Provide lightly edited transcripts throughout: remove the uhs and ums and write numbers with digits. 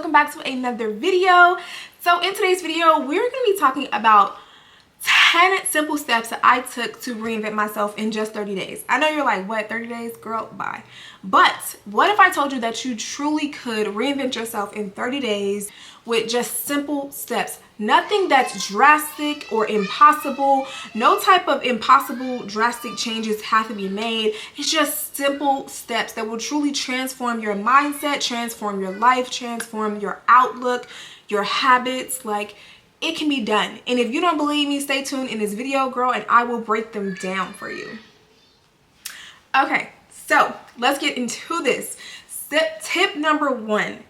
welcome back to another video. So in today's video, we're going to be talking about 10 simple steps that I took to reinvent myself in just 30 days. I know you're like, what, 30 days? Girl, bye. But what if I told you that you truly could reinvent yourself in 30 days with just simple steps? Nothing that's drastic or impossible. No type of impossible drastic changes have to be made. It's just simple steps that will truly transform your mindset, transform your life, transform your outlook, your habits. Like, it can be done. And if you don't believe me, stay tuned in this video, girl, and I will break them down for you. Okay, so let's get into this. Tip number 1.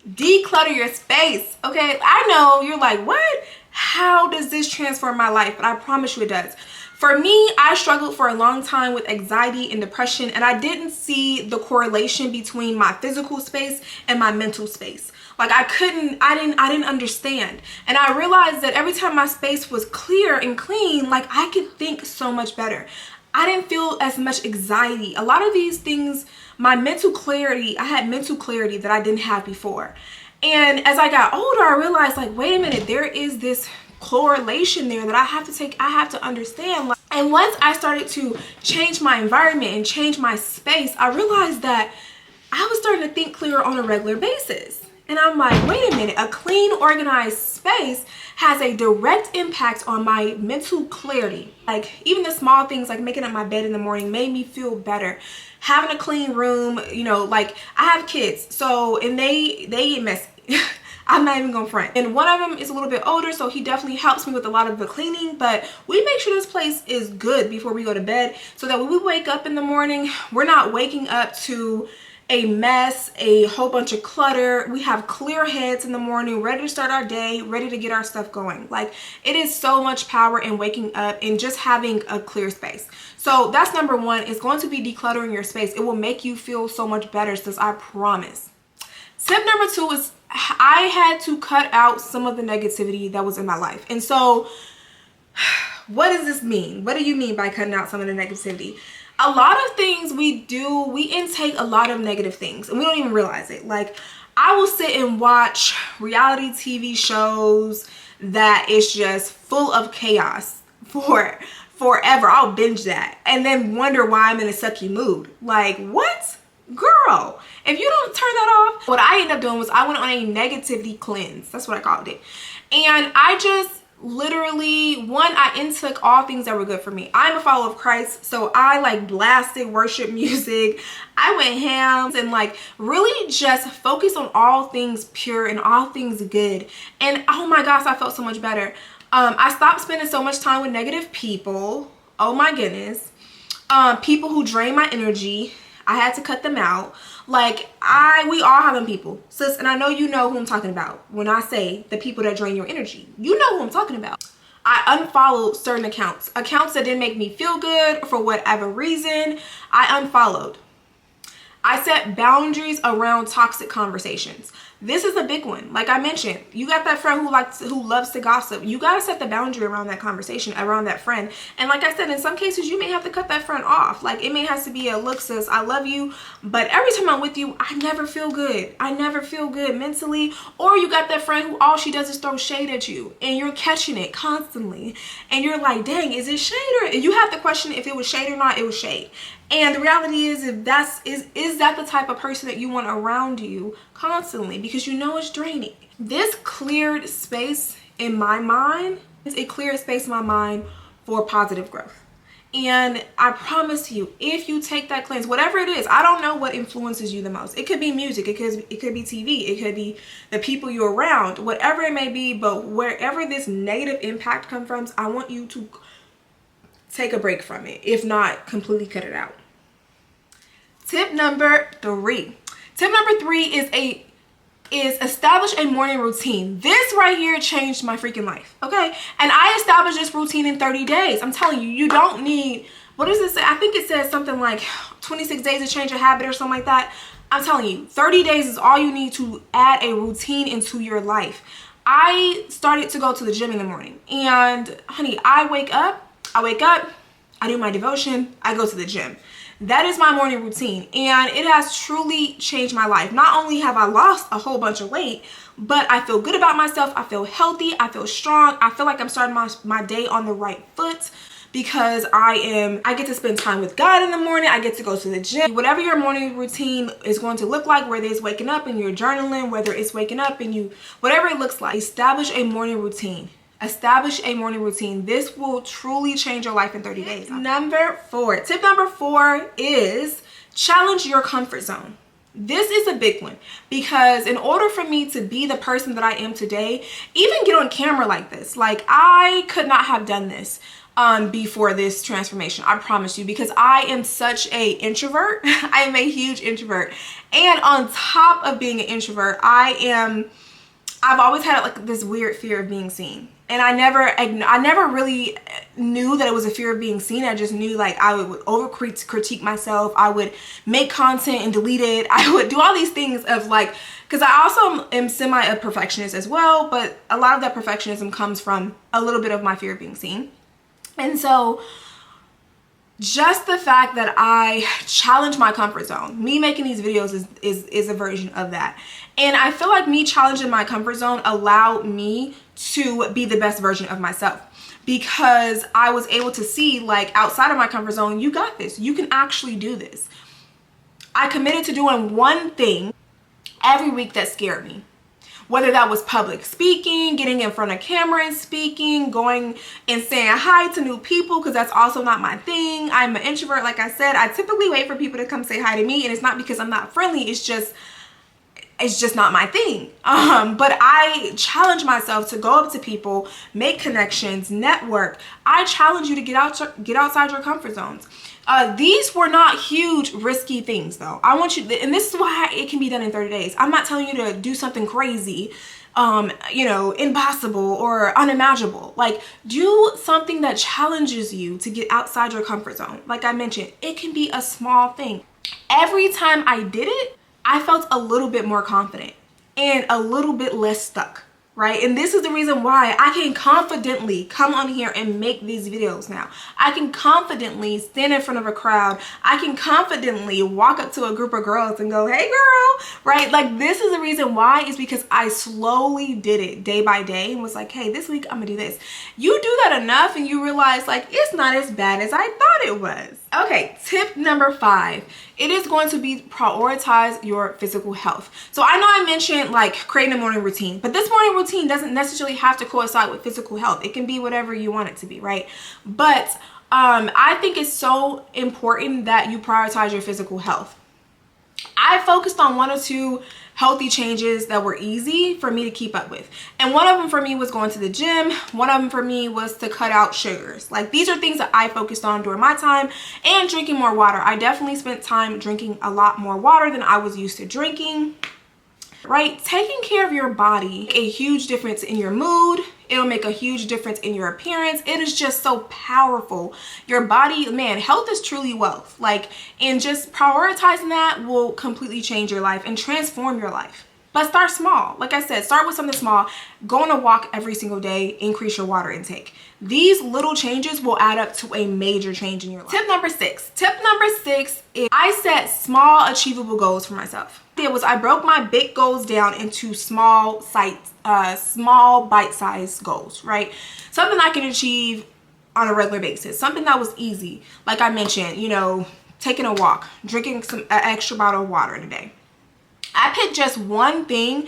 Declutter your space. Okay, I know you're like, what? How does this transform my life? But I promise you it does. For me, I struggled for a long time with anxiety and depression, and I didn't see the correlation between my physical space and my mental space. Like, I didn't understand. And I realized that every time my space was clear and clean, like, I could think so much better. I didn't feel as much anxiety. A lot of these things, my mental clarity, I had mental clarity that I didn't have before. And as I got older, I realized, like, wait a minute, there is this correlation there that I have to understand. And once I started to change my environment and change my space, I realized that I was starting to think clearer on a regular basis. And I'm like, wait a minute, a clean, organized space has a direct impact on my mental clarity. Like, even the small things like making up my bed in the morning made me feel better. Having a clean room, you know, like, I have kids, so, and they get messy. I'm not even gonna front. And one of them is a little bit older, so he definitely helps me with a lot of the cleaning, but we make sure this place is good before we go to bed so that when we wake up in the morning, we're not waking up to a mess, a whole bunch of clutter. We have clear heads in the morning, ready to start our day, ready to get our stuff going. Like, it is so much power in waking up and just having a clear space. So that's number 1. It's going to be decluttering your space. It will make you feel so much better, sis, I promise. Tip number 2 is I had to cut out some of the negativity that was in my life. And so what does this mean? What do you mean by cutting out some of the negativity? A lot of things we do, we intake a lot of negative things and we don't even realize it. Like, I will sit and watch reality TV shows that is just full of chaos for forever. I'll binge that and then wonder why I'm in a sucky mood. Like, what? Girl, if you don't turn that off. What I ended up doing was I went on a negativity cleanse. That's what I called it. And I just literally, I intook all things that were good for me. I'm a follower of Christ, so I like blasted worship music. I went ham and like really just focused on all things pure and all things good. And oh my gosh, I felt so much better. I stopped spending so much time with negative people. Oh my goodness. People who drain my energy. I had to cut them out. Like, we all have them people, sis, and I know you know who I'm talking about when I say the people that drain your energy. You know who I'm talking about. I unfollowed certain accounts that didn't make me feel good for whatever reason. I unfollowed. I set boundaries around toxic conversations. This is a big one. Like I mentioned, you got that friend who loves to gossip. You got to set the boundary around that conversation, around that friend. And like I said, in some cases, you may have to cut that friend off. Like, it may have to be a look, sis, I love you, but every time I'm with you, I never feel good. I never feel good mentally. Or you got that friend who all she does is throw shade at you and you're catching it constantly. And you're like, dang, is it shade? Or you have to question if it was shade or not. It was shade. And the reality is, if is that the type of person that you want around you constantly, because you know it's draining. This cleared space in my mind, it cleared space in my mind for positive growth. And I promise you, if you take that cleanse, whatever it is, I don't know what influences you the most. It could be music, it could be TV, it could be the people you're around, whatever it may be, but wherever this negative impact comes from, I want you to take a break from it, if not completely cut it out. Tip number 3. Tip number 3 is establish a morning routine. This right here changed my freaking life, okay? And I established this routine in 30 days. I'm telling you, you don't need, what does it say? I think it says something like 26 days to change a habit or something like that. I'm telling you, 30 days is all you need to add a routine into your life. I started to go to the gym in the morning, and honey, I wake up, I do my devotion, I go to the gym. That is my morning routine, and it has truly changed my life. Not only have I lost a whole bunch of weight, but I feel good about myself. I feel healthy. I feel strong. I feel like I'm starting my day on the right foot, because I get to spend time with God in the morning. I get to go to the gym. Whatever your morning routine is going to look like, whether it's waking up and you're journaling, whether it's waking up and whatever it looks like, establish a morning routine. Establish a morning routine. This will truly change your life in 30 days. Tip number 4 is challenge your comfort zone. This is a big one, because in order for me to be the person that I am today, even get on camera like this, like I could not have done this before this transformation, I promise you, because I am such a introvert. I am a huge introvert, and on top of being an introvert, I've always had like this weird fear of being seen. And I never really knew that it was a fear of being seen. I just knew like I would over critique myself. I would make content and delete it. I would do all these things of like, because I also am semi a perfectionist as well, but a lot of that perfectionism comes from a little bit of my fear of being seen. And so just the fact that I challenge my comfort zone, me making these videos is a version of that. And I feel like me challenging my comfort zone allowed me to be the best version of myself, because I was able to see like outside of my comfort zone, you got this. You can actually do this. I committed to doing one thing every week that scared me. Whether that was public speaking, getting in front of camera and speaking, going and saying hi to new people, because that's also not my thing. I'm an introvert, like I said. I typically wait for people to come say hi to me, and it's not because I'm not friendly. It's just not my thing. But I challenge myself to go up to people, make connections, network. I challenge you to get outside your comfort zones. These were not huge, risky things though. I want you, and this is why it can be done in 30 days. I'm not telling you to do something crazy, impossible or unimaginable. Like, do something that challenges you to get outside your comfort zone. Like I mentioned, it can be a small thing. Every time I did it, I felt a little bit more confident and a little bit less stuck, right? And this is the reason why I can confidently come on here and make these videos now. I can confidently stand in front of a crowd. I can confidently walk up to a group of girls and go, hey girl, right? Like, this is the reason why, is because I slowly did it day by day and was like, hey, this week I'm gonna do this. You do that enough and you realize like, it's not as bad as I thought it was. Okay, tip number 5. It is going to be prioritize your physical health. So I know I mentioned like creating a morning routine, but this morning routine doesn't necessarily have to coincide with physical health. It can be whatever you want it to be, right? But I think it's so important that you prioritize your physical health. I focused on 1 or 2 healthy changes that were easy for me to keep up with. And one of them for me was going to the gym. One of them for me was to cut out sugars. Like, these are things that I focused on during my time, and drinking more water. I definitely spent time drinking a lot more water than I was used to drinking. Right? Taking care of your body make a huge difference in your mood. It'll make a huge difference in your appearance. It is just so powerful. Your body, man, health is truly wealth. Like, and just prioritizing that will completely change your life and transform your life. But start small. Like I said, start with something small. Go on a walk every single day. Increase your water intake. These little changes will add up to a major change in your life. Tip number 6. Tip number 6 is I set small, achievable goals for myself. I broke my big goals down into small bite-sized goals, right? Something I can achieve on a regular basis. Something that was easy. Like I mentioned, taking a walk, drinking an extra bottle of water in a day. I picked just one thing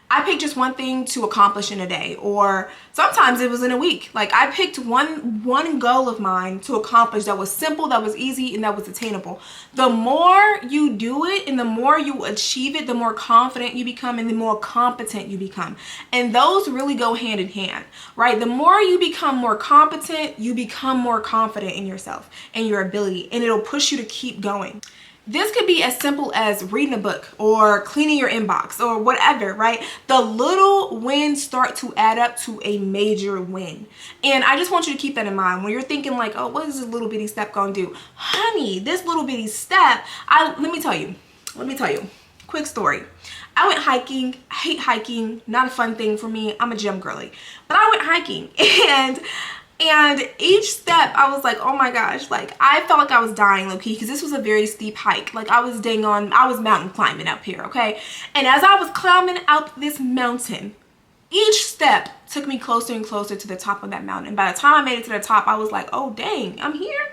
to accomplish in a day, or sometimes it was in a week. Like, I picked one goal of mine to accomplish that was simple, that was easy, and that was attainable. The more you do it and the more you achieve it, the more confident you become and the more competent you become. And those really go hand in hand, right? The more you become more competent, you become more confident in yourself and your ability, and it'll push you to keep going. This could be as simple as reading a book or cleaning your inbox or whatever, right? The little wins start to add up to a major win. And I just want you to keep that in mind when you're thinking like, oh, what is this little bitty step gonna do? Honey, this little bitty step, let me tell you, quick story. I went hiking. I hate hiking, not a fun thing for me. I'm a gym girly, but I went hiking and And each step I was like, oh my gosh, like I felt like I was dying low key because this was a very steep hike. Like I was mountain climbing up here, okay? And as I was climbing out this mountain, each step took me closer and closer to the top of that mountain. By the time I made it to the top, I was like, oh dang, I'm here.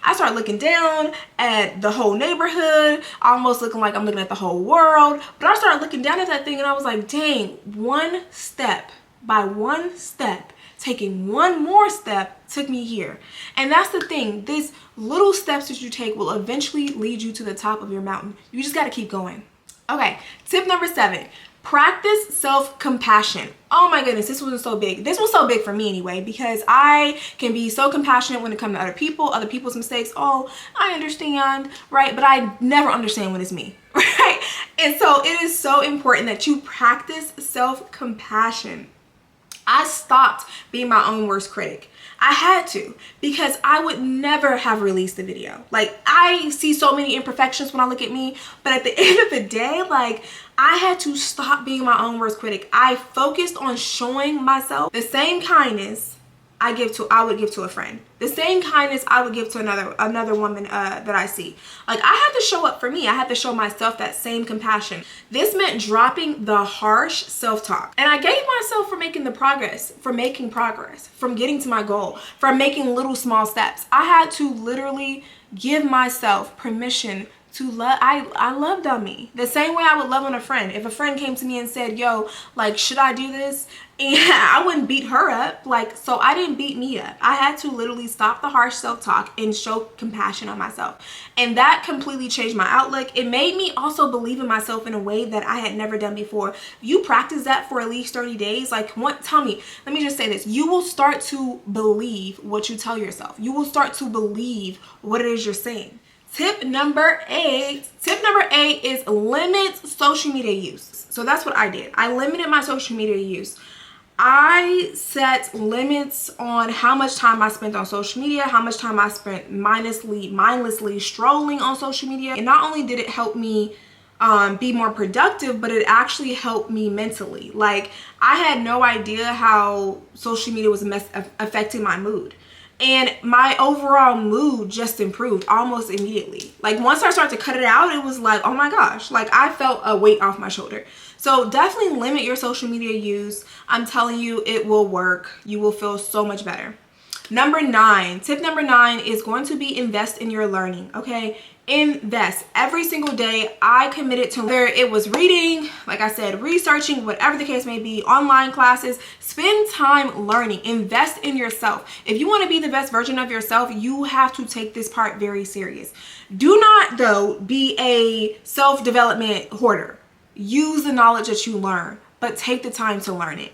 I started looking down at the whole neighborhood, almost looking like I'm looking at the whole world. But I started looking down at that thing and I was like, dang, one step by one step, taking one more step took me here. And that's the thing, these little steps that you take will eventually lead you to the top of your mountain. You just got to keep going. Okay, tip number 7, practice self-compassion. Oh my goodness, this was so big. This was so big for me anyway, because I can be so compassionate when it comes to other people's mistakes. Oh, I understand, right? But I never understand when it's me, right? And so it is so important that you practice self-compassion. I stopped being my own worst critic. I had to, because I would never have released the video. Like, I see so many imperfections when I look at me, but at the end of the day, like, I had to stop being my own worst critic. I focused on showing myself the same kindness I would give to a friend. The same kindness I would give to another woman that I see. Like, I had to show up for me. I had to show myself that same compassion. This meant dropping the harsh self-talk. And I gave myself for making progress, from getting to my goal, from making little small steps. I had to literally give myself permission to love. I loved on me the same way I would love on a friend. If a friend came to me and said, yo, like, should I do this? And I wouldn't beat her up. Like, so I didn't beat me up. I had to literally stop the harsh self-talk and show compassion on myself. And that completely changed my outlook. It made me also believe in myself in a way that I had never done before. You practice that for at least 30 days. Like, let me just say this. You will start to believe what you tell yourself. You will start to believe what it is you're saying. Tip number 8 is limit social media use. So that's what I did. I limited my social media use. I set limits on how much time I spent on social media, how much time I spent mindlessly strolling on social media. And not only did it help me be more productive, but it actually helped me mentally. Like, I had no idea how social media was affecting my mood. And my overall mood just improved almost immediately. Like, once I started to cut it out, it was like, oh my gosh, like I felt a weight off my shoulder. So definitely limit your social media use. I'm telling you, it will work. You will feel so much better. Tip number 9 is going to be invest in your learning, okay? Invest. Every single day I committed to, whether it was reading, like I said, researching, whatever the case may be, online classes, spend time learning. Invest in yourself. If you want to be the best version of yourself, you have to take this part very serious. Do not, though, be a self-development hoarder. Use the knowledge that you learn, but take the time to learn it.